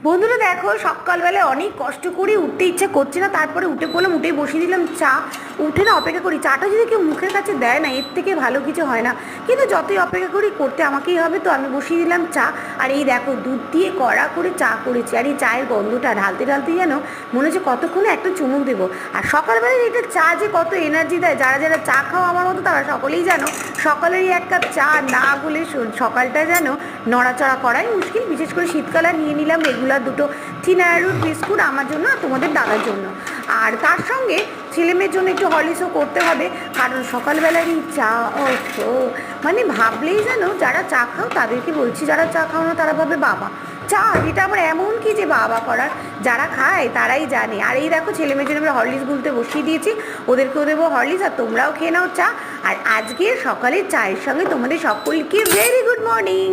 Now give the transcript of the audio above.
বন্ধুরা দেখো, সকালবেলায় অনেক কষ্ট করে উঠতে ইচ্ছে করছে না, তারপরে উঠে পড়লাম, উঠে বসিয়ে দিলাম চা। উঠে না অপেক্ষা করি, চাটা যদি কেউ মুখের কাছে দেয় না, এর থেকে ভালো কিছু হয় না। কিন্তু যতই অপেক্ষা করি, করতে আমাকেই হবে, তো আমি বসিয়ে দিলাম চা। আর এই দেখো, দুধ দিয়ে কড়া করে চা করেছি, আর এই চায়ের গন্ধটা ঢালতে ঢালতে যেন মনে হচ্ছে কতক্ষণে একটা চুমুক দেবো। আর সকালবেলায় এটা চা যে কত এনার্জি দেয়, যারা যারা চা খাও আমার মতো তারা সকলেই জানো। সকালেরই এক কাপ চা না হলে সকালটা যেন নড়াচড়া করাই মুশকিল। বিশেষ করে শীতকালে নিয়ে নিলাম রেগুলার দুটো থিন অ্যারোরুট বিস্কুট, আমার জন্য আর তোমাদের দাদার জন্য। আর তার সঙ্গে ছেলেমেয়ের জন্য একটু হরলিক্সও করতে হবে, কারণ সকালবেলার এই চা, ও মানে ভাবলেই যেন, যারা চা খাও তাদেরকে বলছি, যারা চা খাও না তারা ভাবে বাবা চা এটা আবার এমন কি যে বাবা করার, যারা খায় তারাই জানে। আর এই দেখো, ছেলেমেয়ের জন্য আমরা হরলিক্স গুলতে বসিয়ে দিয়েছি, ওদেরকেও দেবো হরলিক্স, আর তোমরাও খেয়ে নাও চা। আর আজকে সকালে চায়ের সঙ্গে তোমাদের সকলকে ভেরি গুড মর্নিং।